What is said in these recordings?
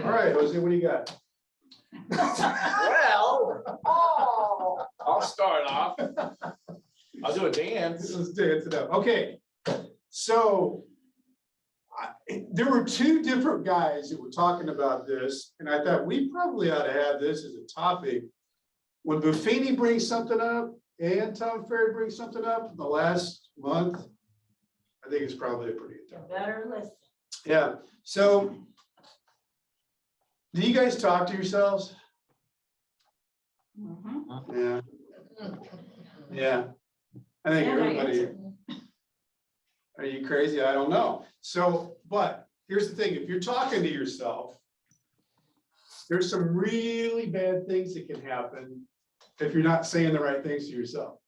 All right, Jose, what do you got? Well, I'll start off. I'll do a dance. Let's dance it up. Okay, so there were two different guys that were talking about this, and I thought we probably ought to have this as a topic. When Buffini brings something up and Tom Ferry brings something up in the last month, I think it's probably a pretty good topic. Better listen. Yeah, so do you guys talk to yourselves? Yeah. Yeah. I think everybody, are you crazy? I don't know. So, but here's the thing, if you're talking to yourself, there's some really bad things that can happen if you're not saying the right things to yourself.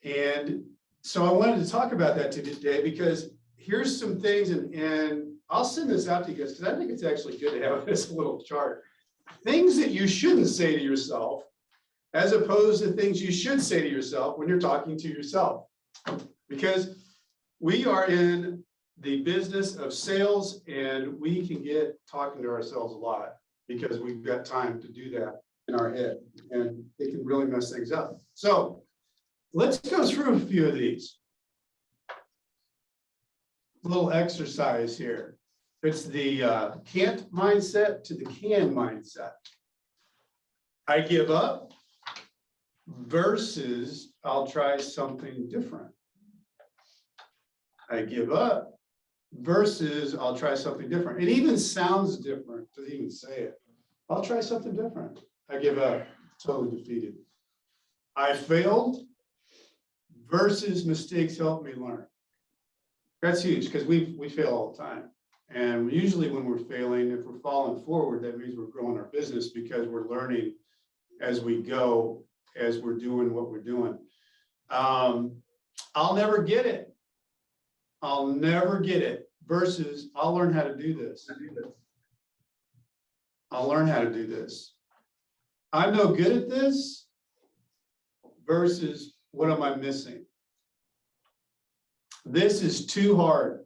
And so I wanted to talk about that today because here's some things, and I'll send this out to you guys because I think it's actually good to have this little chart. Things that you shouldn't say to yourself, as opposed to things you should say to yourself when you're talking to yourself. Because we are in the business of sales and we can get talking to ourselves a lot because we've got time to do that in our head and it can really mess things up. So let's go through a few of these. A little exercise here. It's the can't mindset to the can mindset. I give up versus I'll try something different. I give up versus I'll try something different. It even sounds different to even say it. I'll try something different. I give up, totally defeated. I failed versus mistakes help me learn. That's huge because we fail all the time. And usually when we're failing, if we're falling forward, that means we're growing our business because we're learning as we go, as we're doing what we're doing. I'll never get it. I'll never get it versus I'll learn how to do this. I'll learn how to do this. I'm no good at this versus what am I missing? This is too hard.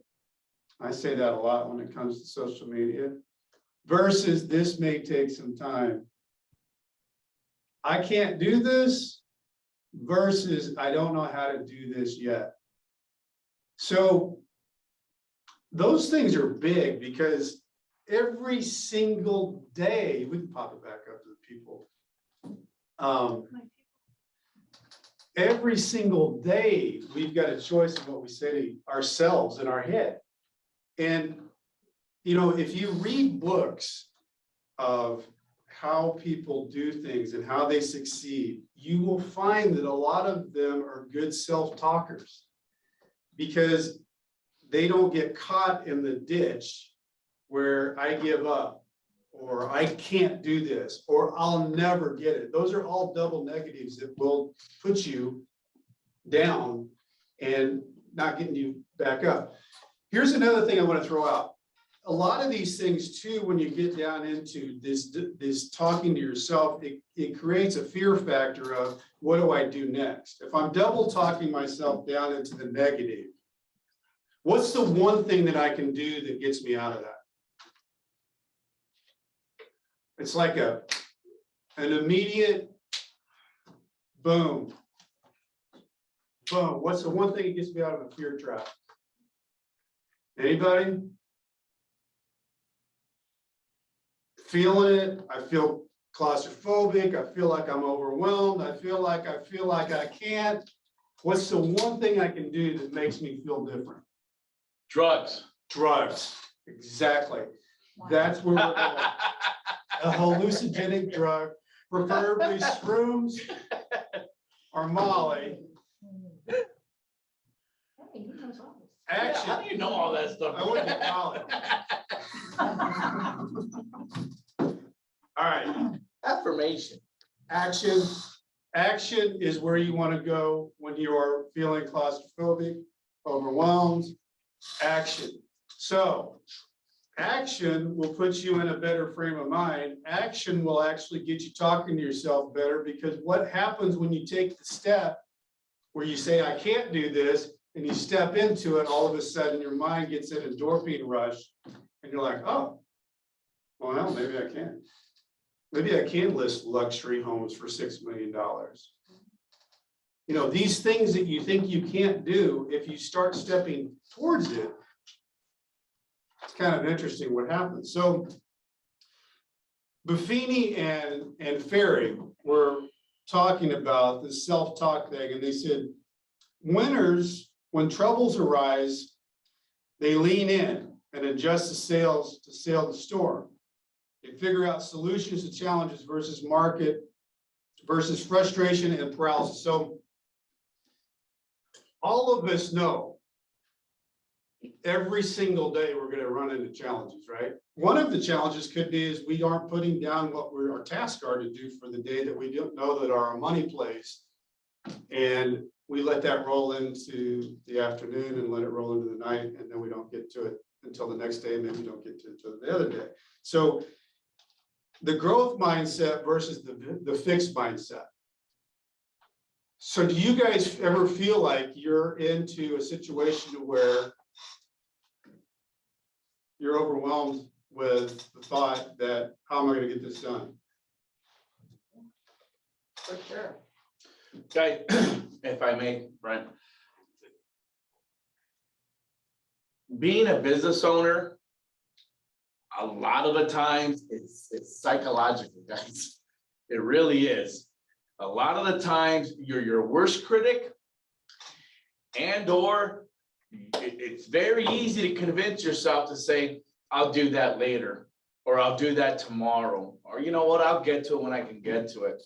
I say that a lot when it comes to social media versus this may take some time. I can't do this versus I don't know how to do this yet. So those things are big because every single day, we can pop it back up to the people. Every single day, we've got a choice of what we say to ourselves in our head. And, you know, if you read books of how people do things and how they succeed, you will find that a lot of them are good self-talkers because they don't get caught in the ditch where I give up or I can't do this or I'll never get it. Those are all double negatives that will put you down and not getting you back up. Here's another thing I want to throw out. A lot of these things too, when you get down into this talking to yourself, it creates a fear factor of what do I do next? If I'm double talking myself down into the negative, what's the one thing that I can do that gets me out of that? It's like an immediate boom. Boom. What's the one thing that gets me out of a fear trap? Anybody? Feeling it. I feel claustrophobic. I feel like I'm overwhelmed. I feel like I can't. What's the one thing I can do that makes me feel different? Drugs. Drugs. Exactly. Wow. That's where we're going. A hallucinogenic drug, preferably shrooms or Molly. Action. How do you know all that stuff? I went to college. All right. Affirmation. Action. Action is where you want to go when you are feeling claustrophobic, overwhelmed. Action. So action will put you in a better frame of mind. Action will actually get you talking to yourself better because what happens when you take the step where you say, I can't do this, and you step into it, all of a sudden your mind gets an endorphin rush and you're like, oh, Well, maybe I can. Maybe I can list luxury homes for $6 million. You know, these things that you think you can't do, if you start stepping towards it, it's kind of interesting what happens. So Buffini and Ferry were talking about this self-talk thing, and they said, winners, when troubles arise, they lean in and adjust the sails to sail the storm. They figure out solutions to challenges versus frustration and paralysis. So all of us know every single day we're going to run into challenges, right? One of the challenges could be is we aren't putting down what our tasks are to do for the day, that we don't know that our money plays. And we let that roll into the afternoon and let it roll into the night, and then we don't get to it until the next day, and then we don't get to it until the other day. So the growth mindset versus the fixed mindset. So do you guys ever feel like you're into a situation where you're overwhelmed with the thought that, how am I going to get this done? For sure. Okay, if I may, Brent. Being a business owner, a lot of the times it's psychological, guys. It really is. A lot of the times you're your worst critic, and or it's very easy to convince yourself to say, I'll do that later, or I'll do that tomorrow, or you know what, I'll get to it when I can get to it.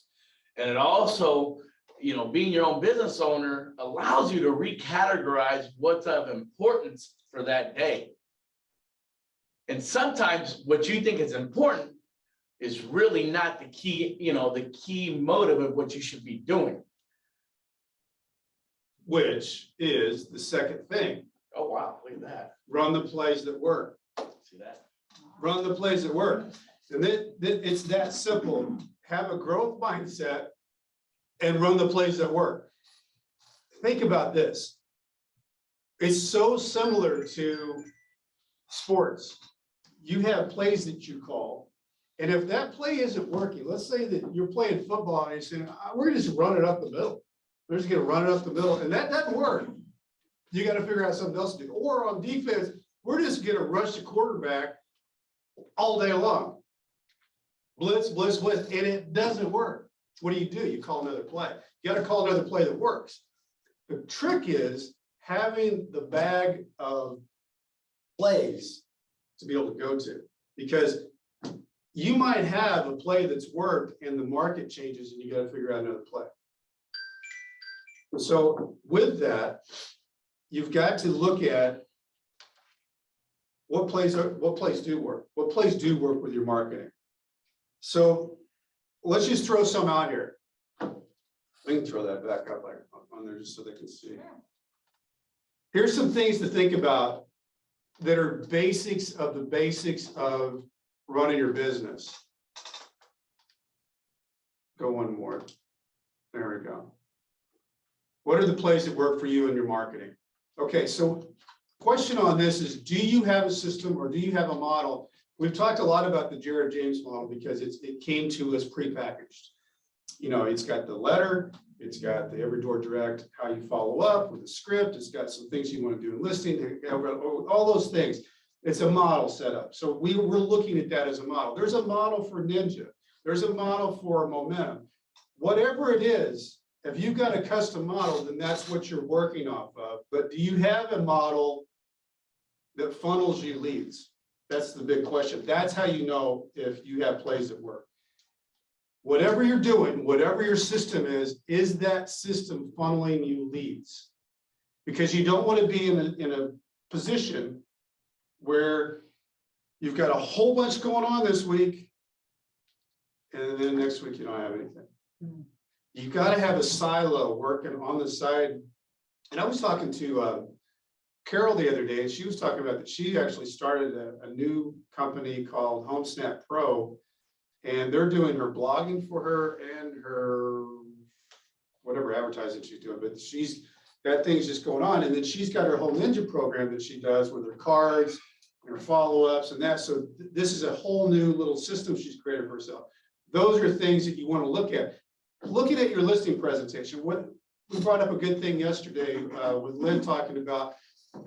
And it also, you know, being your own business owner allows you to recategorize what's of importance for that day. And sometimes what you think is important is really not the key, you know, the key motive of what you should be doing. Which is the second thing. Oh, wow, look at that. Run the plays that work. See that? Run the plays that work. And it's that simple. Have a growth mindset and run the plays that work. Think about this. It's so similar to sports. You have plays that you call, and if that play isn't working, let's say that you're playing football and you're saying, we're gonna just run it up the middle. We're just gonna run it up the middle, and that doesn't work. You got to figure out something else to do. Or on defense, we're just gonna rush the quarterback all day long. Blitz, blitz, blitz, and it doesn't work. What do? You call another play. You got to call another play that works. The trick is having the bag of plays to be able to go to, because you might have a play that's worked and the market changes and you got to figure out another play. And so with that, you've got to look at what plays do work. What plays do work with your marketing. So let's just throw some out here. We can throw that back up like on there just so they can see. Here's some things to think about that are basics of the basics of running your business. Go one more. There we go. What are the plays that work for you in your marketing? Okay, so question on this is, do you have a system or do you have a model? We've talked a lot about the Jared James model because it came to us prepackaged. You know, it's got the letter, it's got the every door direct, how you follow up with the script, it's got some things you want to do in listing, all those things. It's a model set up. So we're looking at that as a model. There's a model for Ninja. There's a model for Momentum. Whatever it is, if you've got a custom model, then that's what you're working off of. But do you have a model that funnels you leads? That's the big question. That's how you know if you have plays that work. Whatever you're doing, whatever your system is that system funneling you leads? Because you don't want to be in a position where you've got a whole bunch going on this week, and then next week you don't have anything. You got to have a silo working on the side. And I was talking to Carol the other day, and she was talking about that she actually started a new company called HomeSnap Pro, and they're doing her blogging for her and her whatever advertising she's doing, but she's got things just going on. And then she's got her whole Ninja program that she does with her cards her follow-ups and that. So this is a whole new little system she's created for herself. Those are things that you want to look at. Looking at your listing presentation, what we brought up a good thing yesterday with Lynn talking about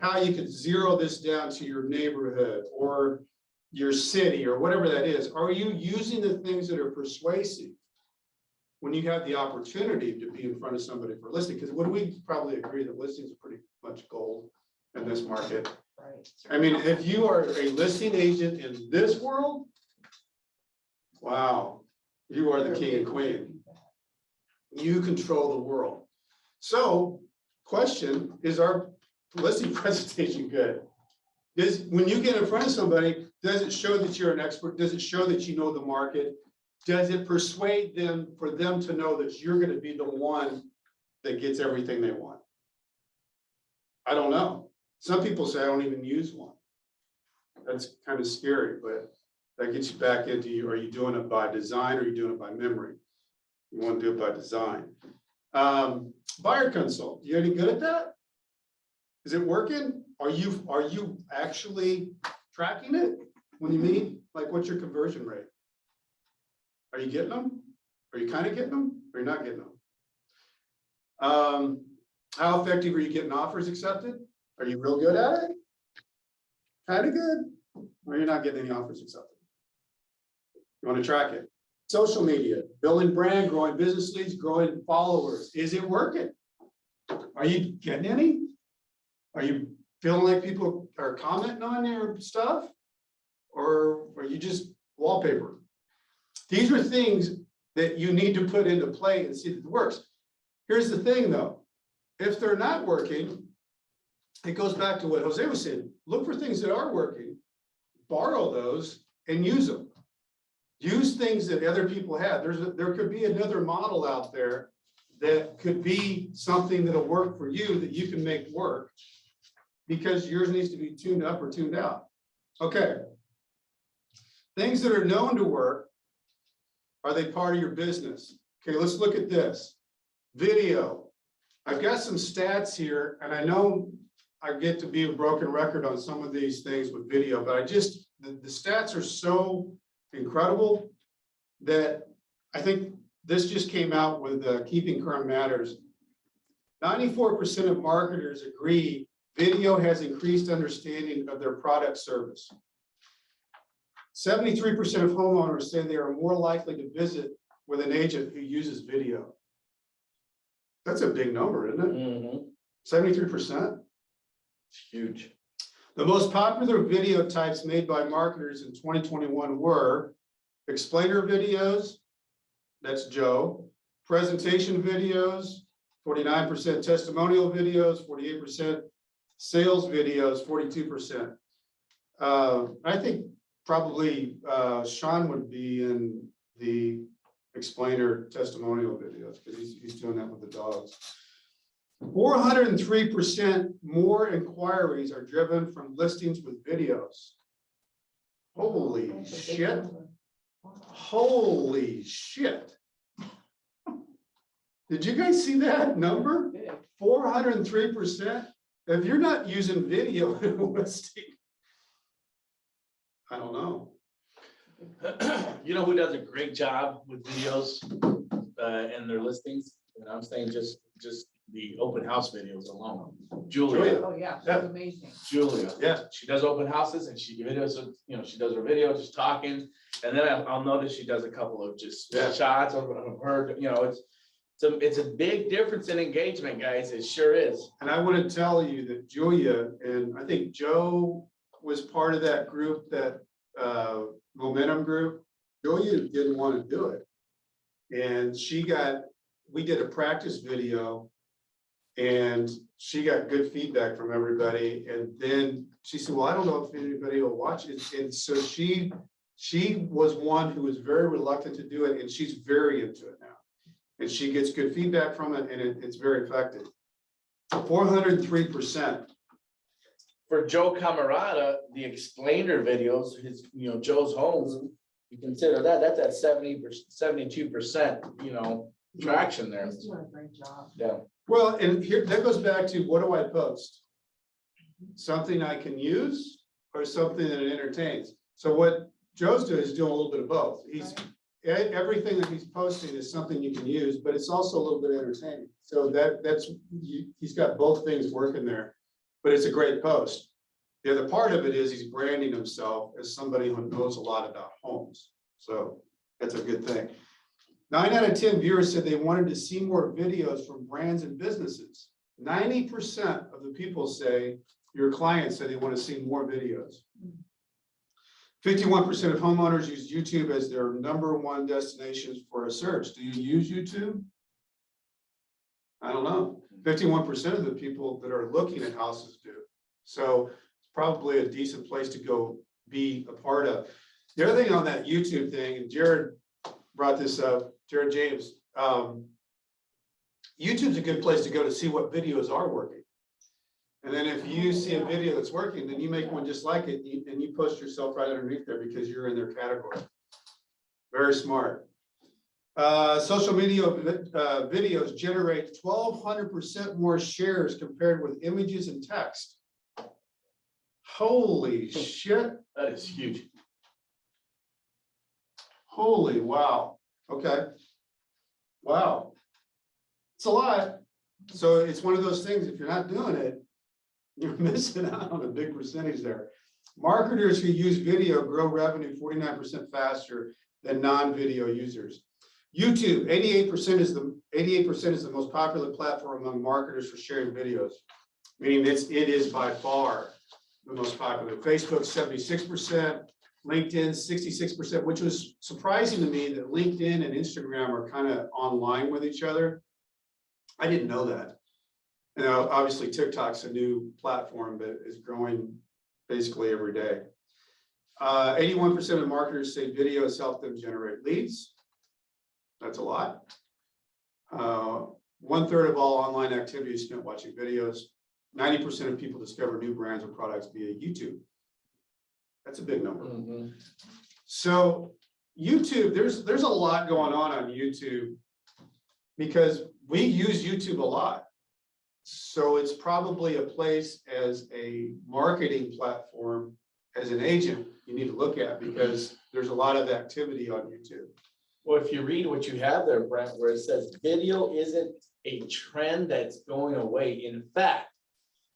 how you could zero this down to your neighborhood or your city or whatever that is. Are you using the things that are persuasive when you have the opportunity to be in front of somebody for listing? Because would we probably agree that listings are pretty much gold in this market? Right. I mean, if you are a listing agent in this world, wow, you are the king and queen. You control the world. So, question, is our listing presentation good? When you get in front of somebody, does it show that you're an expert? Does it show that you know the market? Does it persuade them for them to know that you're going to be the one that gets everything they want? I don't know. Some people say I don't even use one. That's kind of scary, but that gets you back into are you doing it by design or are you doing it by memory? You want to do it by design. Buyer consult, you any good at that? Is it working? Are you actually tracking it? When you meet, like, what's your conversion rate? Are you getting them? Are you kind of getting them? Or you're not getting them? How effective are you getting offers accepted? Are you real good at it? Kind of good? Or you're not getting any offers accepted? You want to track it. Social media, building brand, growing business leads, growing followers. Is it working? Are you getting any? Are you feeling like people are commenting on your stuff? Or are you just wallpaper? These are things that you need to put into play and see that it works. Here's the thing though, if they're not working, it goes back to what Jose was saying. Look for things that are working, borrow those and use them. Use things that other people have. There could be another model out there that could be something that'll work for you that you can make work because yours needs to be tuned up or tuned out. Okay. Things that are known to work, are they part of your business? Okay, let's look at this. Video. I've got some stats here, and I know I get to be a broken record on some of these things with video, but the stats are so incredible that I think this just came out with Keeping Current Matters. 94% of marketers agree video has increased understanding of their product service. 73% of homeowners say they are more likely to visit with an agent who uses video. That's a big number, isn't it? 73%? It's huge. The most popular video types made by marketers in 2021 were explainer videos, that's Joe, presentation videos, 49%, testimonial videos, 48%, sales videos, 42%. I think probably Sean would be in the explainer testimonial videos because he's doing that with the dogs. 403% more inquiries are driven from listings with videos. Holy shit. Holy shit. Did you guys see that number? 403%. If you're not using video in a listing, I don't know. You know who does a great job with videos and their listings? And I'm saying just the open house videos alone. Julia. Oh, yeah, Yeah. she's amazing. Julia. Yeah. She does open houses and she videos, she does her video, just talking. And then I'll notice she does a couple of just shots of her, it's a big difference in engagement, guys. It sure is. And I want to tell you that Julia, and I think Joe was part of that group, that momentum group. Julia didn't want to do it. And we did a practice video and she got good feedback from everybody. And then she said, well, I don't know if anybody will watch it. And so she was one who was very reluctant to do it. And she's very into it now. And she gets good feedback from it and it's very effective. 403%. For Joe Camarada, the explainer videos, his, Joe's homes, you consider that's at 72%, traction there. He's doing a great job. Yeah. Well, and here, that goes back to what do I post? Something I can use or something that entertains. So what Joe's doing is doing a little bit of both. Everything that he's posting is something you can use, but it's also a little bit entertaining. So he's got both things working there, but it's a great post. The other part of it is he's branding himself as somebody who knows a lot about homes. So that's a good thing. 9 out of 10 viewers said they wanted to see more videos from brands and businesses. 90% of the people say, your clients say they want to see more videos. 51% of homeowners use YouTube as their #1 destinations for a search. Do you use YouTube? I don't know. 51% of the people that are looking at houses do. So it's probably a decent place to go be a part of. The other thing on that YouTube thing, and Jared brought this up, Jared James, YouTube's a good place to go to see what videos are working. And then if you see a video that's working, then you make one just like it and you post yourself right underneath there because you're in their category. Very smart. Social media videos generate 1,200% more shares compared with images and text. Holy shit. That is huge. Holy wow. Okay. Wow. It's a lot. So it's one of those things, if you're not doing it, you're missing out on a big percentage there. Marketers who use video grow revenue 49% faster than non-video users. YouTube, 88% is the most popular platform among marketers for sharing videos, meaning it is by far the most popular. Facebook, 76%, LinkedIn, 66%, which was surprising to me that LinkedIn and Instagram are kind of online with each other. I didn't know that. And obviously TikTok's a new platform that is growing basically every day. 81% of marketers say video has helped them generate leads. That's a lot. 1/3 of all online activity is spent watching videos. 90% of people discover new brands or products via YouTube. That's a big number. So YouTube, there's a lot going on YouTube because we use YouTube a lot. So it's probably a place as a marketing platform, as an agent, you need to look at because there's a lot of activity on YouTube. Well, if you read what you have there, Brent, where it says video isn't a trend that's going away. In fact,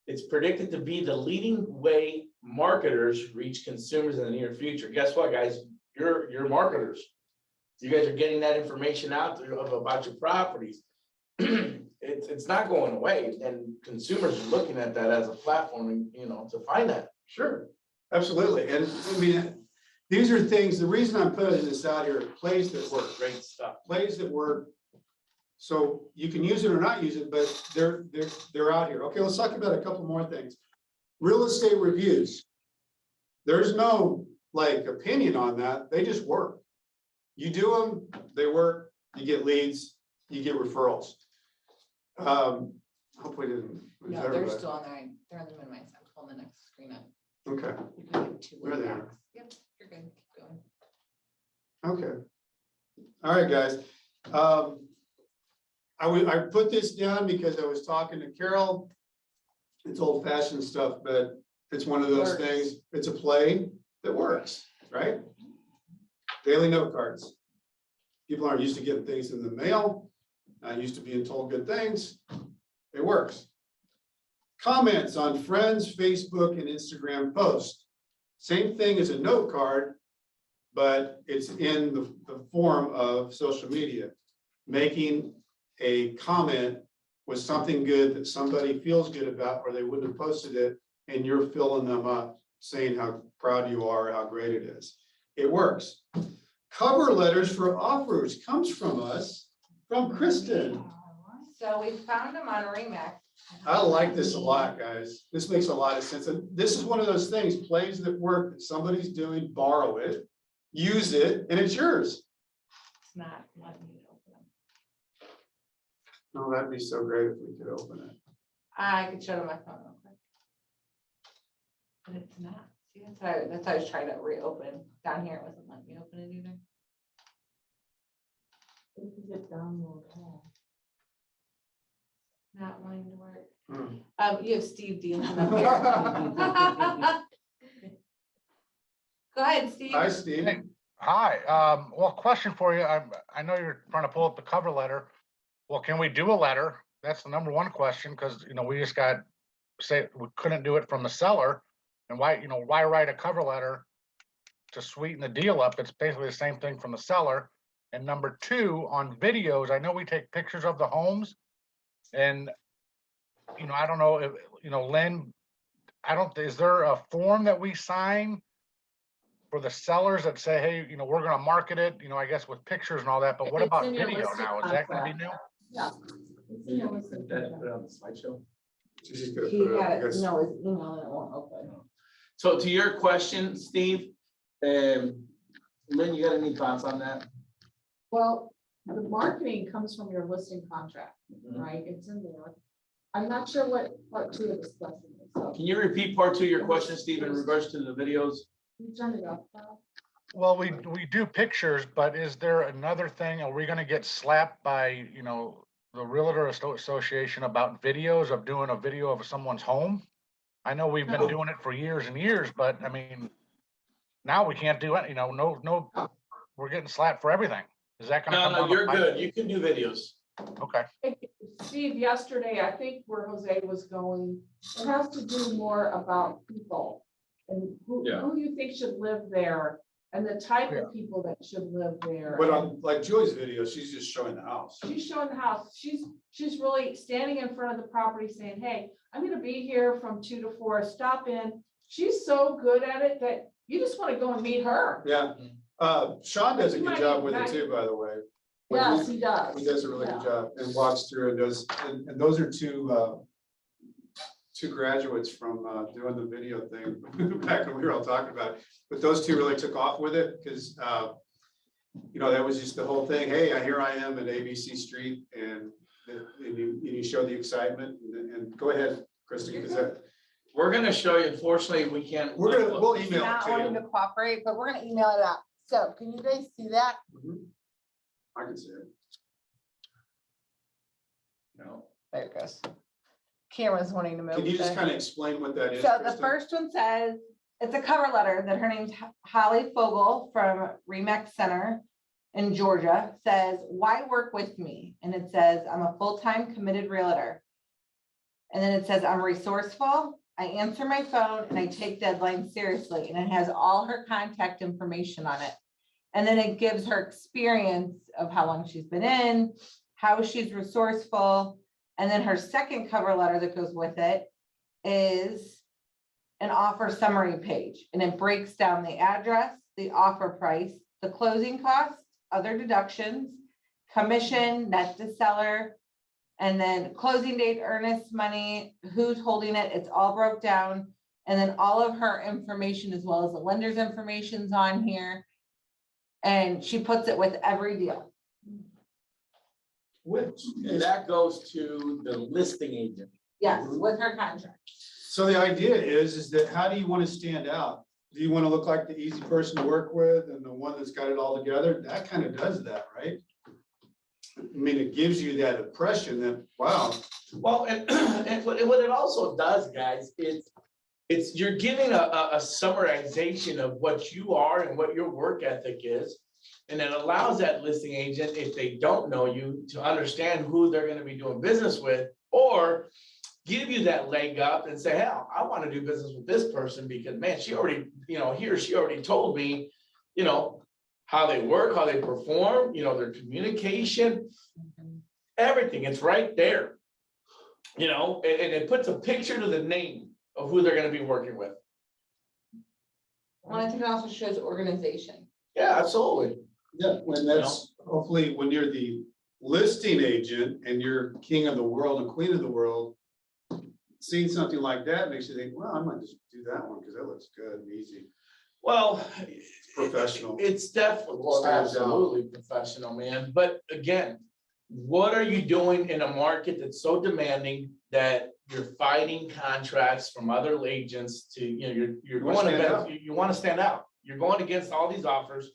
it's predicted to be the leading way marketers reach consumers in the near future. Guess what, guys? You're marketers. You guys are getting that information out about your properties. It's not going away, and consumers are looking at that as a platform, and, to find that. Sure, absolutely. And I mean, these are things, the reason I'm putting this out here, plays that work, Great stuff. plays that work. So you can use it or not use it, but they're out here. Okay, let's talk about a couple more things. Real estate reviews. There's no opinion on that. They just work. You do them, they work, you get leads, you get referrals. Hopefully didn't. No, they're still on there. They're on the minimize. I'm pulling the next screen up. Okay, You can give 2 Where they more are. backs. Yep, you're good. Keep going. okay. All right, guys. I put this down because I was talking to Carol. It's old fashioned stuff, but it's one of those Works. things. It's a play that works, right? Daily note cards. People aren't used to getting things in the mail. Not used to being told good things. It works. Comments on friends, Facebook, and Instagram posts. Same thing as a note card, but it's in the form of social media. Making a comment with something good that somebody feels good about, or they wouldn't have posted it, and you're filling them up, saying how proud you are, how great it is. It works. Cover letters for offers comes from us, from Kristen. So we found them on Remax. I like this a lot, guys. This makes a lot of sense. And this is one of those things, plays that work, that somebody's doing, borrow it, use it, and it's yours. It's not letting me open them. Oh, that'd be so great if we could open it. I could show them my phone real quick. But it's not. See, that's why I was trying to reopen. Down here, it wasn't letting me open it either. Not wanting to work. You have Steve dealing up here. Go ahead, Steve. Hi, Steve. Hey. Hi, well, question for you. I know you're trying to pull up the cover letter. Well, can we do a letter? That's the number one question, because, we just say we couldn't do it from the seller. And why write a cover letter to sweeten the deal up? It's basically the same thing from the seller. And number two, on videos, I know we take pictures of the homes. And, I don't know if, Lynn, is there a form that we sign for the sellers that say, hey, we're gonna market it, I guess with pictures and all that, but what It's about in your video listing now? Is that gonna be new? Yeah. It's in your listing Put that contract. on the slideshow. She's just gonna He put it up, I had it, guess. no, his email and it won't open. So to your question, Steve, Lynn, you got any thoughts on that? Well, the marketing comes from your listing contract, Mhm. right? It's in there. I'm not sure what part two of this question is, so Can you repeat part two of your question, Steve, in regards to the videos? you turn it up. Val. Well, we do pictures, but is there another thing? Are we gonna get slapped by, the Realtor Association about videos of doing a video of someone's home? I know we've been No. doing it for years and years, but I mean, now we can't do it, no, we're getting slapped for everything. Is that gonna come No, down the you're pipe? good. You can do videos. Okay, Steve, yesterday, I think where Jose was going, it has to do more about people. And Yeah. who you think should live there and the type Yeah. of people that should live there. But on like Joy's video, she's just showing the house. She's showing the house. She's really standing in front of the property saying, hey, I'm gonna be here from 2 to 4, stop in. She's so good at it that you just wanna go and meet her. Yeah, Sean does a You good might job even with it not- too, by the way. Yes, he does. He does a really good Yeah. job and walks through and does, and those are two graduates from doing the video thing back when we were all talking about it. But those two really took off with it because that was just the whole thing. Hey, here I am at ABC Street and you show the excitement and go ahead, Christie, because We're gonna show you. Unfortunately, we can't. we'll He's email it not to wanting you. to cooperate, but we're gonna email it out. So can you guys see that? Mhm. I can see it. No. There it goes. Camera's wanting to move. Can you just so- kind of explain what that is? So the Kristen? first one says, it's a cover letter that her name's Holly Fogel from Remax Center in Georgia, says, why work with me? And it says, I'm a full-time committed realtor. And then it says, I'm resourceful, I answer my phone, and I take deadlines seriously. And it has all her contact information on it. And then it gives her experience of how long she's been in, how she's resourceful. And then her second cover letter that goes with it is an offer summary page, and it breaks down the address, the offer price, the closing costs, other deductions, commission, net to seller, and then closing date, earnest money, who's holding it. It's all broke down. And then all of her information as well as the lender's information's on here. And she puts it with every deal. And that goes to the listing agent. Yes, with her contract. So the idea is that how do you want to stand out? Do you want to look like the easy person to work with and the one that's got it all together? That kind of does that, right? I mean, it gives you that impression that, wow, Well, and what it also does, guys, it's you're giving a summarization of what you are and what your work ethic is. And it allows that listing agent, if they don't know you, to understand who they're gonna be doing business with, or give you that leg up and say, hell, I wanna do business with this person because, man, she already, he or she already told me, how they work, how they perform, their communication, everything, it's right there. And it puts a picture to the name of who they're gonna be working with. Well, I think it also shows organization. Yeah, absolutely. yeah, when that's, hopefully, when you're the listing agent and you're king of the world and queen of the world, seeing something like that makes you think, well, I might just do that one because that looks good and easy. Well, Professional. It's definitely, well, Stands out. absolutely professional, man. But again, what are you doing in a market that's so demanding that you're fighting contracts from other agents to, you're You wanna going stand against, out. you want to stand out. You're going against all these offers.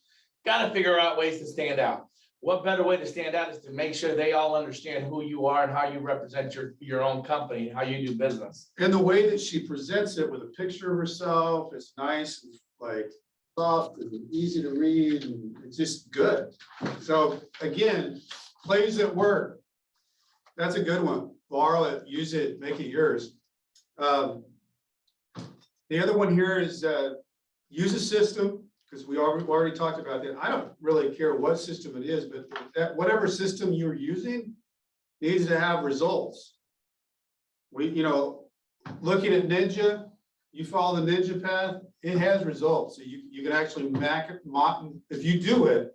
Got to figure out ways to stand out. What better way to stand out is to make sure they all understand who you are and how you represent your own company, how you do business. And the way that she presents it with a picture of herself, it's nice, like soft and easy to read, and it's just good. So again, plays at work. That's a good one. Borrow it, use it, make it yours. The other one here is use a system, because we already talked about that. I don't really care what system it is, but that whatever system you're using needs to have results. Looking at Ninja, you follow the Ninja path, it has results. So you can actually if you do it,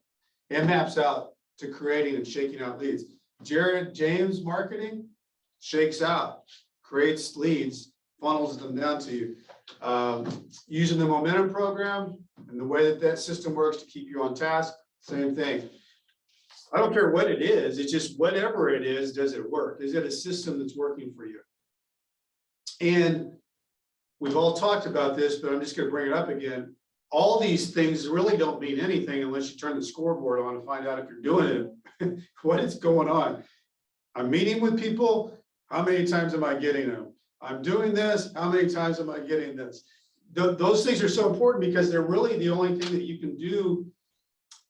it maps out to creating and shaking out leads. James marketing shakes out, creates leads, funnels them down to you. Using the momentum program and the way that system works to keep you on task, same thing. I don't care what it is, it's just whatever it is, does it work? Is it a system that's working for you? And we've all talked about this, but I'm just going to bring it up again. All these things really don't mean anything unless you turn the scoreboard on to find out if you're doing it, what is going on. I'm meeting with people, how many times am I getting them? I'm doing this, how many times am I getting this? Those things are so important because they're really the only thing that you can do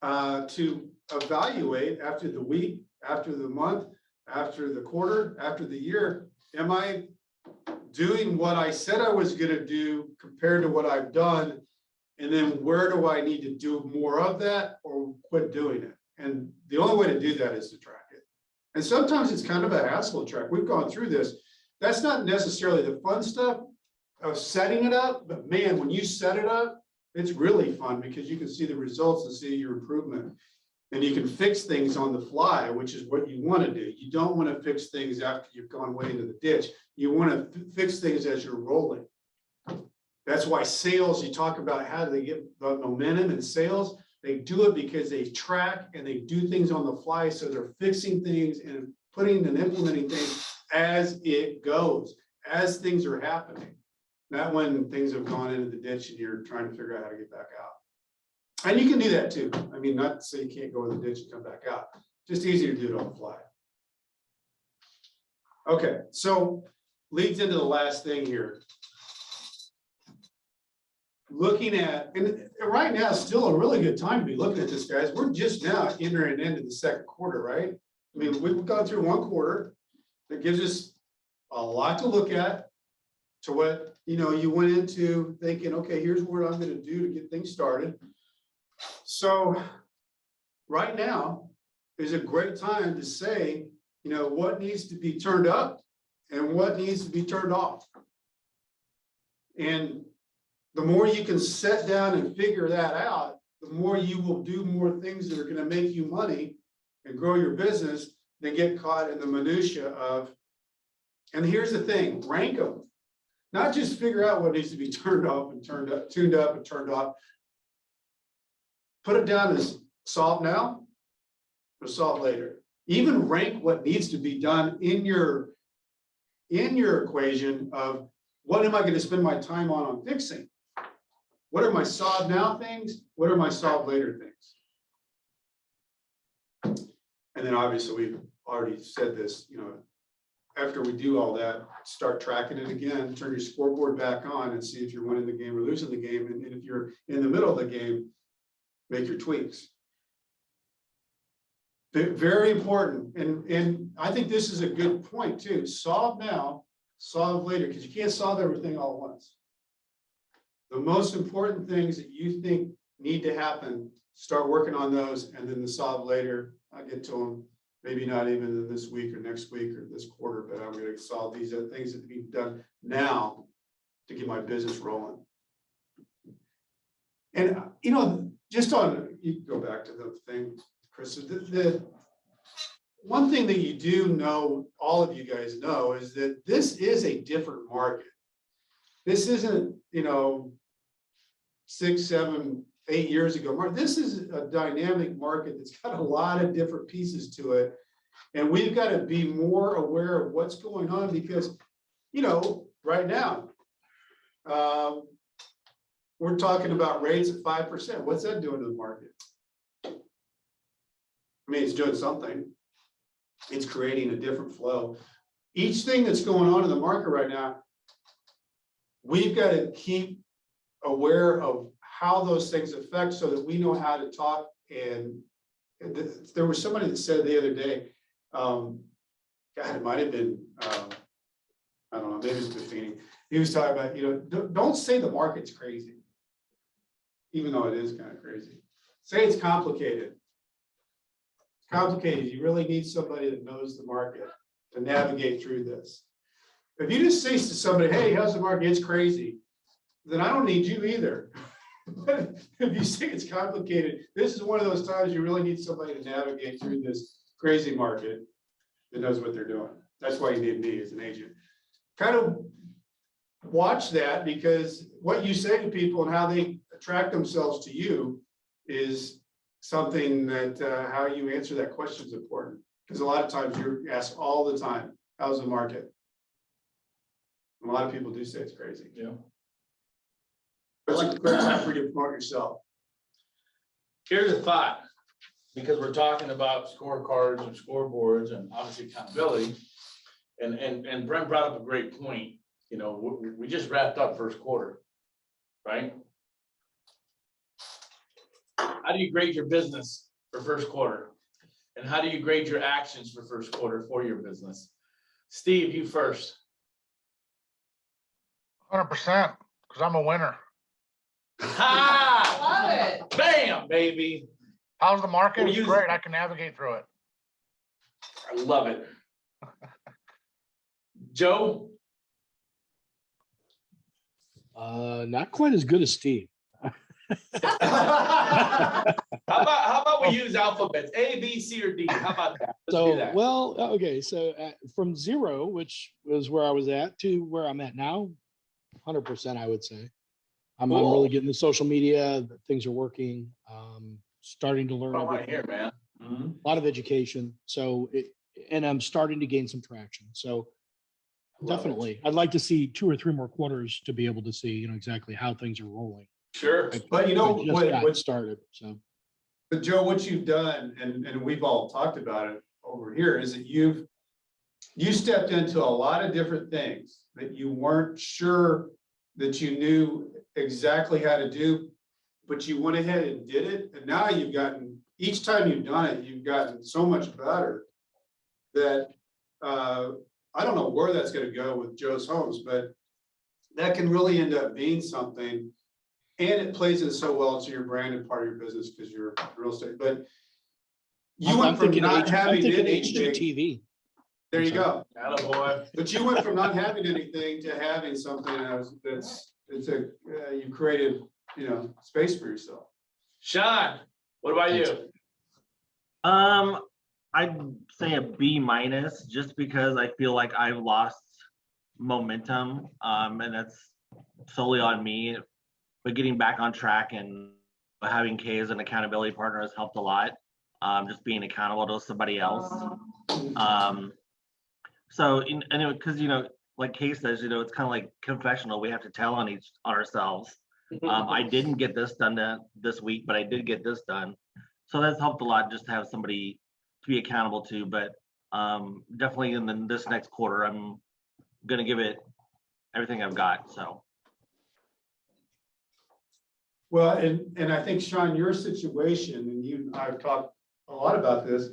to evaluate after the week, after the month, after the quarter, after the year. Am I doing what I said I was going to do compared to what I've done? And then where do I need to do more of that or quit doing it? And the only way to do that is to track it. And sometimes it's kind of a hassle to track. We've gone through this. That's not necessarily the fun stuff of setting it up, but man, when you set it up, it's really fun because you can see the results and see your improvement. And you can fix things on the fly, which is what you want to do. You don't want to fix things after you've gone way into the ditch. You want to fix things as you're rolling. That's why sales, you talk about how do they get the momentum in sales. They do it because they track and they do things on the fly. So they're fixing things and putting and implementing things as it goes, as things are happening. Not when things have gone into the ditch and you're trying to figure out how to get back out. And you can do that too. I mean, not to say you can't go in the ditch and come back out. Just easy to do it on the fly. Okay, so leads into the last thing here. Looking at, and right now is still a really good time to be looking at this, guys. We're just now entering into the second quarter, right? I mean, we've gone through one quarter that gives us a lot to look at, to what, you went into thinking, okay, here's what I'm going to do to get things started. So right now is a great time to say, what needs to be turned up and what needs to be turned off. And the more you can sit down and figure that out, the more you will do more things that are going to make you money and grow your business than get caught in the minutia of, and here's the thing, rank them. Not just figure out what needs to be turned off and tuned up and turned off. Put it down as solve now or solve later. Even rank what needs to be done in your equation of what am I going to spend my time on fixing? What are my solve now things? What are my solve later things? And then obviously we've already said this, after we do all that, start tracking it again, turn your scoreboard back on and see if you're winning the game or losing the game. And if you're in the middle of the game, make your tweaks. Very important. And I think this is a good point too. Solve now, solve later, because you can't solve everything all at once. The most important things that you think need to happen, start working on those, and then the solve later, I'll get to them. Maybe not even this week or next week or this quarter, but I'm going to solve these other things that need to be done now to get my business rolling. And, just on, you go back to the thing, Chris, the one thing that you do know, all of you guys know, is that this is a different market. This isn't, 6, 7, 8 years ago. This is a dynamic market that's got a lot of different pieces to it. And we've got to be more aware of what's going on because, right now, we're talking about rates at 5%. What's that doing to the market? I mean, it's doing something. It's creating a different flow. Each thing that's going on in the market right now, we've got to keep aware of how those things affect so that we know how to talk. And there was somebody that said the other day, God, it might have been, I don't know, maybe it's Buffini. He was talking about, don't say the market's crazy, even though it is kind of crazy. Say it's complicated. It's complicated. You really need somebody that knows the market to navigate through this. If you just say to somebody, hey, how's the market? It's crazy, then I don't need you either. But if you say it's complicated, this is one of those times you really need somebody to navigate through this crazy market that knows what they're doing. That's why you need me as an agent. Kind of watch that, because what you say to people and how they attract themselves to you is something that how you answer that question is important. Because a lot of times you're asked all the time, how's the market? A lot of people do say it's crazy. Yeah. It's a great time for you to promote yourself. Here's a thought, because we're talking about scorecards and scoreboards and obviously accountability. And Brent brought up a great point. We just wrapped up first quarter, right? How do you grade your business for first quarter? And how do you grade your actions for first quarter for your business? Steve, you first. 100%, because I'm a winner. Ha! Love it. Bam, baby. How's the market? We'll It's use- great. I can navigate through it. I love it. Joe? Not quite as good as Steve. How about we use alphabets, A, B, C, or D? How about that? Let's do So, that. well, okay. So from 0, which was where I was at, to where I'm at now, 100%, I would say. I'm Cool. really getting the social media. Things are working. Starting to learn I want to everything. hear, man. Mhm. A lot of education. So and I'm starting to gain some traction. So Love it. definitely, I'd like to see 2 or 3 more quarters to be able to see, exactly how things are rolling. Sure. But I just got started. So But Joe, what you've done, and we've all talked about it over here, is that you stepped into a lot of different things that you weren't sure that you knew exactly how to do, but you went ahead and did it. And now each time you've done it, you've gotten so much better that I don't know where that's going to go with Joe's Homes, but that can really end up being something. And it plays in so well to your brand and part of your business because you're real estate. But you went from not having anything. HGTV. There you go. Attaboy. But you went from not having anything to having something you created, space for yourself. Sean, what about you? I'd say a B-, just because I feel like I've lost momentum, and that's solely on me. But getting back on track and having Kay as an accountability partner has helped a lot. Just being accountable to somebody else. So anyway, because like Kay says, it's kind of like confessional. We have to tell on ourselves. I didn't get this done this week, but I did get this done. So that's helped a lot, just to have somebody to be accountable to. But definitely in this next quarter, I'm gonna give it everything I've got. So. Well, and I think, Sean, your situation, and I've talked a lot about this,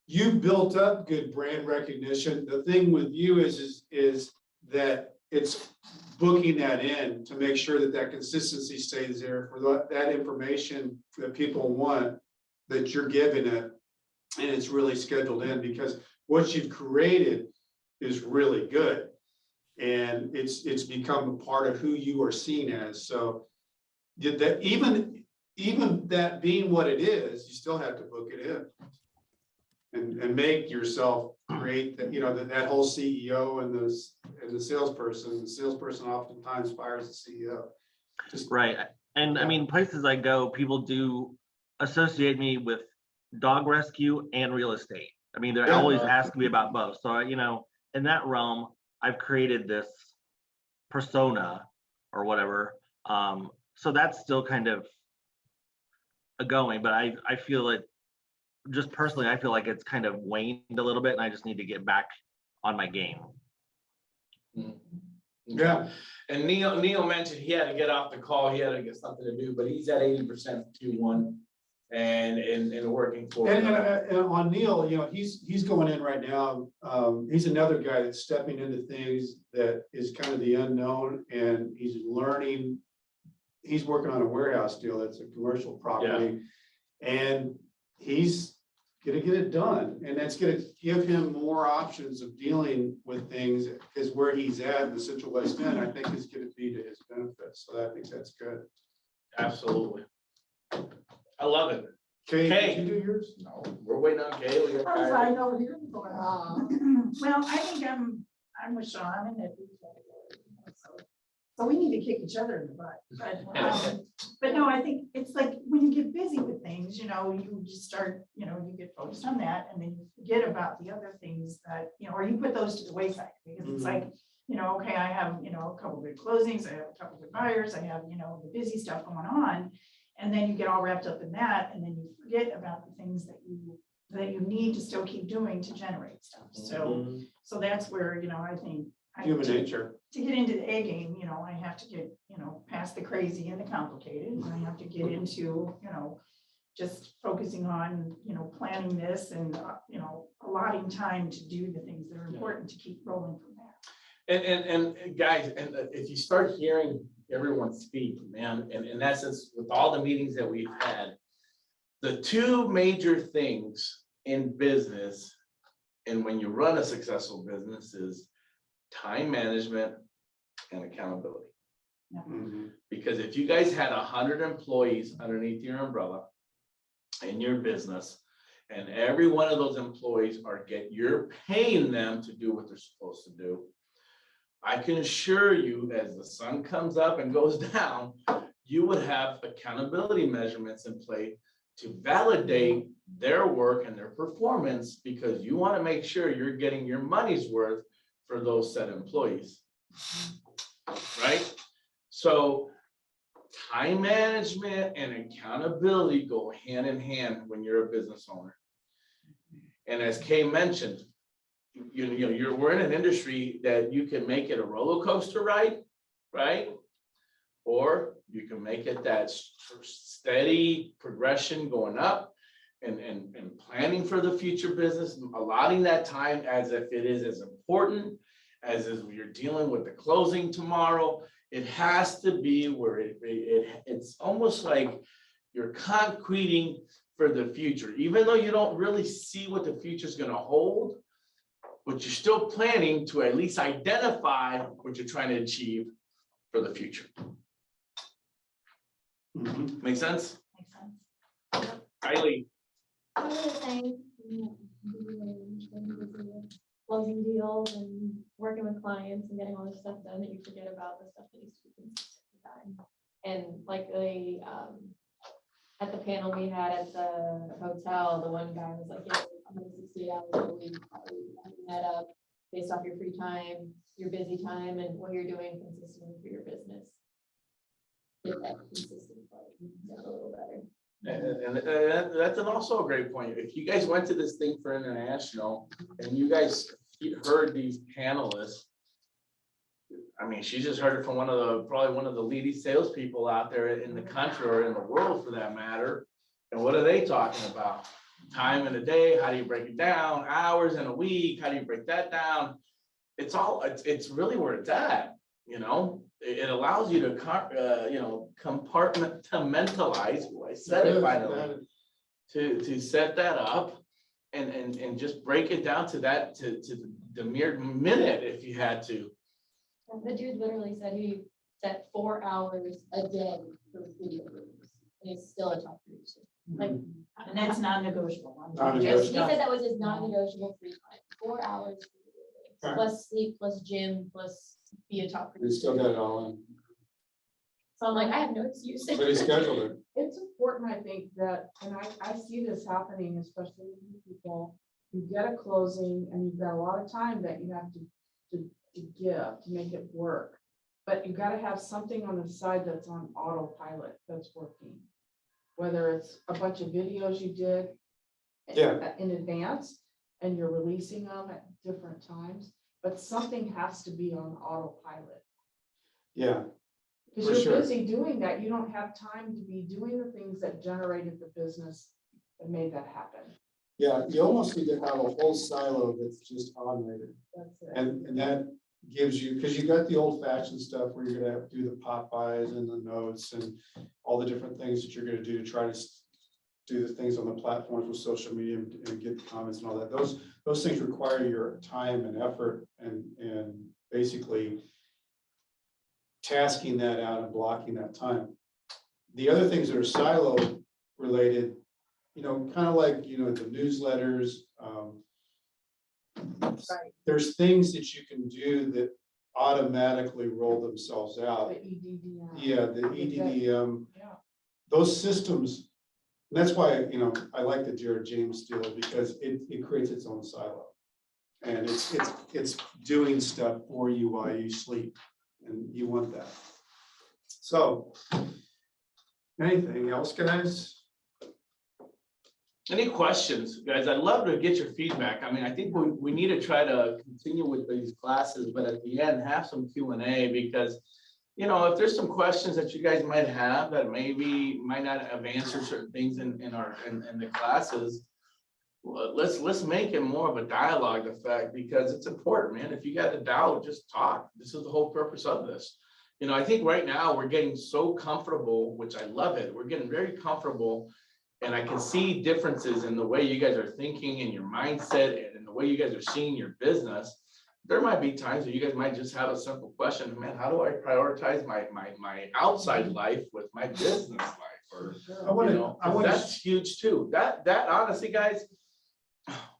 you built up good brand recognition. The thing with you is that it's booking that in to make sure that consistency stays there for that information that people want, that you're giving it, and it's really scheduled in, because what you've created is really good, and it's become a part of who you are seen as. So did that, even that being what it is, you still have to book it in and make yourself create that, that whole CEO and the salesperson. The salesperson oftentimes fires the CEO. Right. And I mean, places I go, people do associate me with dog rescue and real estate. I mean, they're always asking me about both. So, in that realm, I've created this persona or whatever. So that's still kind of going, but I feel it, just personally, I feel like it's kind of waned a little bit, and I just need to get back on my game. Yeah. And Neil mentioned he had to get off the call, he had to get something to do, but he's at 80% Q1 and working for. And on Neil, you know, he's going in right now. He's another guy that's stepping into things that is kind of the unknown, and he's learning. He's working on a warehouse deal that's a commercial property, and he's gonna get it done, and that's gonna give him more options of dealing with things, because where he's at in the Central West End, I think is gonna be to his benefit. So I think that's good. Absolutely. I love it. Kay, Kay. did you do yours? No, we're waiting on Kay. We got I'm Kylie. sorry, no, you're going Well, I think I'm with Sean and that. So we need to kick each other in the butt, but no, I think it's like when you get busy with things, you know, you just start, you know, you get focused on that and then you forget about the other things that, you know, or you put those to the wayside because it's like, you know, okay, I have, you know, a couple good closings, I have a couple good buyers, I have, you know, the busy stuff going on. And then you get all wrapped up in that and then you forget about the things that you need to still keep doing to generate stuff. So that's where, you know, I think Human nature. to get into the A game, you know, I have to get, you know, past the crazy and the complicated. And I have to get into, you know, just focusing on, you know, planning this and, you know, allotting time to do the things that are important to keep rolling from there. And guys, and if you start hearing everyone speak, man, and in essence, with all the meetings that we've had, the two major things in business, and when you run a successful business, is time management and accountability. Because if you guys had 100 employees underneath your umbrella in your business, and every one of those employees you're paying them to do what they're supposed to do, I can assure you, as the sun comes up and goes down, you would have accountability measurements in play to validate their work and their performance, because you want to make sure you're getting your money's worth for those said employees, right? So time management and accountability go hand in hand when you're a business owner. And as Kay mentioned, we're in an industry that you can make it a roller coaster ride, right? Or you can make it that steady progression going up and planning for the future business, allotting that time as if it is as important as you're dealing with the closing tomorrow. It has to be where it's almost like you're concreting for the future, even though you don't really see what the future is going to hold, but you're still planning to at least identify what you're trying to achieve for the future. Make sense? Makes sense. Kylie. Closing deals and working with clients and getting all this stuff done, that you forget about the stuff that needs to be consistent with time. And like at the panel we had at the hotel, the one guy was like, yeah, I'm gonna 60 hours a week, that up based off your free time, your busy time, and what you're doing consistently for your business. Get that consistent part down a little better. And that's also a great point. If you guys went to this thing for international and you guys heard these panelists, I mean, she just heard it from probably one of the leading salespeople out there in the country or in the world for that matter. And what are they talking about? Time in a day, how do you break it down? Hours in a week, how do you break that down? It's really where it's at, you know? It allows you to, compartmentalize, I said it finally, to set that up and just break it down to the mere minute if you had to. The dude literally said he set 4 hours a day for video rooms, and he's still a top producer. Like, And that's non-negotiable. Non-negotiable. he said that was his non-negotiable free time, 4 hours Okay. plus sleep, plus gym, plus be a top We producer. still got it all in, So I'm like, I have no excuse. but he scheduled it. It's important, I think, that, and I see this happening, especially with people, you get a closing and you've got a lot of time that you have to give to make it work. But you gotta have something on the side that's on autopilot that's working. Whether it's a bunch of videos you did in advance and you're releasing them at different times, but something has to be on autopilot. Yeah, Because For you're sure. busy doing that. You don't have time to be doing the things that generated the business that made that happen. yeah, you almost need to have a whole silo that's just automated. That's it. And that gives you, because you got the old fashioned stuff where you're gonna have to do the pop-bys and the notes and all the different things that you're gonna do to try to do the things on the platforms with social media and get the comments and all that. Those things require your time and effort and basically tasking that out and blocking that time. The other things that are silo related, kind of like, the newsletters, Right. there's things that you can do that automatically roll themselves out. The EDDM. Yeah, the EDDM, Yeah. those systems, that's why, I like the Jared James deal because it creates its own silo. And it's doing stuff for you while you sleep, and you want that. So, anything else, guys? Any questions, guys? I'd love to get your feedback. I mean, I think we need to try to continue with these classes, but at the end, have some Q&A because, if there's some questions that you guys might have that maybe might not have answered certain things in the classes, well, let's make it more of a dialogue effect because it's important, man. If you got a doubt, just talk. This is the whole purpose of this. I think right now we're getting so comfortable, which I love it. We're getting very comfortable. And I can see differences in the way you guys are thinking and your mindset and in the way you guys are seeing your business. There might be times where you guys might just have a simple question, man, how do I prioritize my outside life with my business life? Or, that's huge too. That honestly, guys,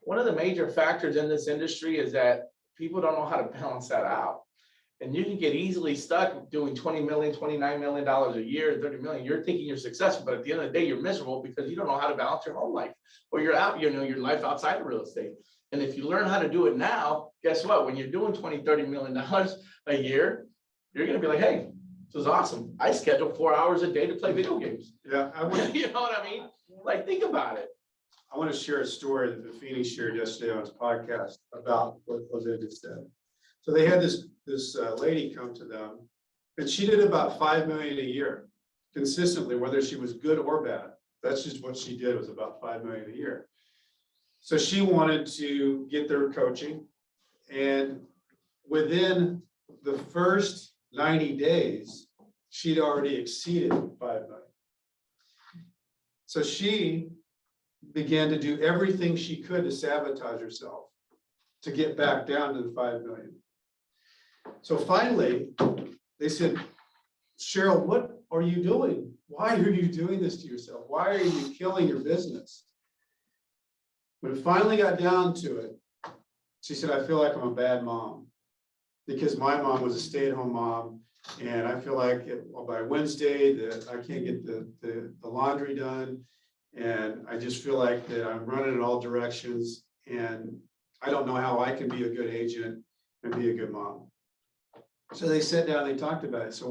one of the major factors in this industry is that people don't know how to balance that out. And you can get easily stuck doing 20 million, $29 million a year, 30 million. You're thinking you're successful, but at the end of the day, you're miserable because you don't know how to balance your home life or you're out, your life outside of real estate. And if you learn how to do it now, guess what? When you're doing 20, $30 million a year, you're going to be like, hey, this is awesome. I schedule 4 hours a day to play video games. Yeah, You know what I mean? Like, think about it. I want to share a story that Buffini shared yesterday on his podcast about what Jose just said. So they had this lady come to them, and she did about 5 million a year consistently, whether she was good or bad. That's just what she did, was about 5 million a year. So she wanted to get their coaching, and within the first 90 days, she'd already exceeded 5 million. So she began to do everything she could to sabotage herself to get back down to the 5 million. So finally, they said, Cheryl, what are you doing? Why are you doing this to yourself? Why are you killing your business? When it finally got down to it, she said, I feel like I'm a bad mom because my mom was a stay-at-home mom. And I feel like by Wednesday that I can't get the laundry done. And I just feel like that I'm running in all directions and I don't know how I can be a good agent and be a good mom. So they sat down, they talked about it. So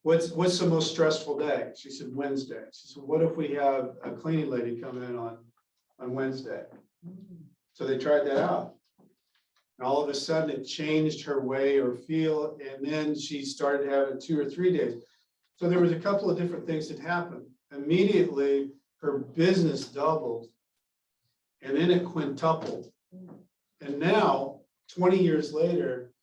what's the most stressful day? She said, Wednesday. She said, what if we have a cleaning lady come in on Wednesday? So they tried that out. And all of a sudden it changed her way or feel. And then she started having 2 or 3 days. So there was a couple of different things that happened. Immediately her business doubled and then it quintupled. And now 20 years later,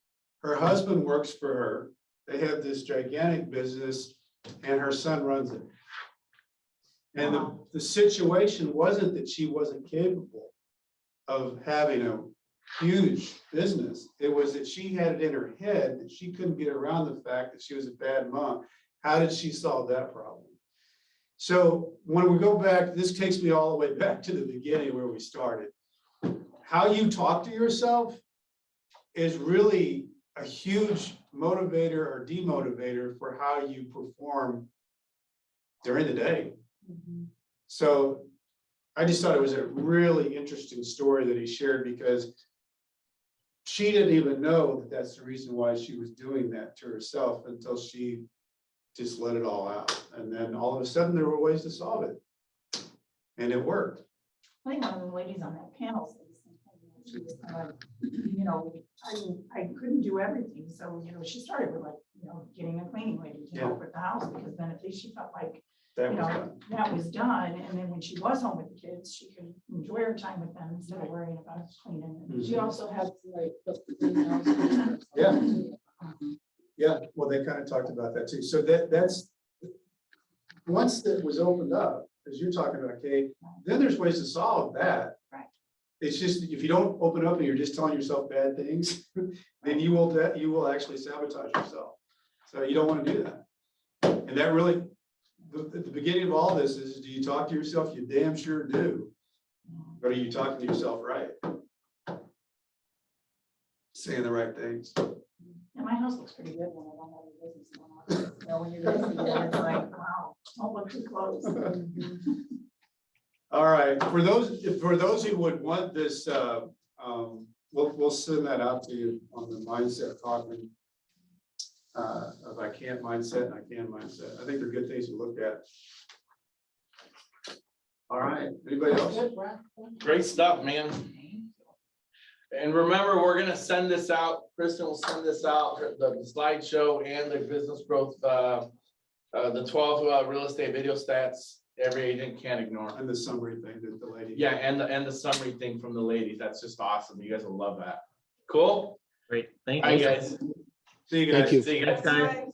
her husband works for her. They have this gigantic business and her son runs it. And the situation wasn't that she wasn't capable of having a huge business. It was that she had it in her head that she couldn't get around the fact that she was a bad mom. How did she solve that problem? So when we go back, this takes me all the way back to the beginning where we started. How you talk to yourself is really a huge motivator or demotivator for how you perform during the day. So I just thought it was a really interesting story that he shared because she didn't even know that that's the reason why she was doing that to herself until she just let it all out. And then all of a sudden there were ways to solve it. And it worked. I think one of the ladies on that panel said the same thing. she was kind of like, you know, I couldn't do everything, so, you know, she started with like, you know, getting a cleaning lady to help with the house, because then at least she felt like, That you was know, done. that was done, and then when she was home with the kids, she could enjoy her time with them instead of worrying about cleaning. Mhm. She also had to like. put the greenhouse. Yeah. Yeah, well, they kind of talked about that too. So that's, once that was opened up, as you're talking about, Kate, then there's ways to solve that. Right. It's just, if you don't open up and you're just telling yourself bad things, then you will actually sabotage yourself. So you don't want to do that. And that really, the beginning of all this is, do you talk to yourself? You damn sure do. But are you talking to yourself right? Saying the right things. And my house looks pretty good when I don't have a business going on. You know, when you're there, it's like, wow, don't look too close. All right, for those who would want this, we'll send that out to you on the mindset talking. Of I can't mindset and I can mindset. I think they're good things to look at. All right, anybody else? Great stuff, man. And remember, we're gonna send this out. Kristen will send this out, the slideshow and the business growth, the 12 real estate video stats every agent can't ignore. And the summary thing that the lady. Yeah, and the summary thing from the ladies. That's just awesome. You guys will love that. Cool? Great, thank Hi, you. guys. See you guys. Thank you. See you guys. Thanks, guys.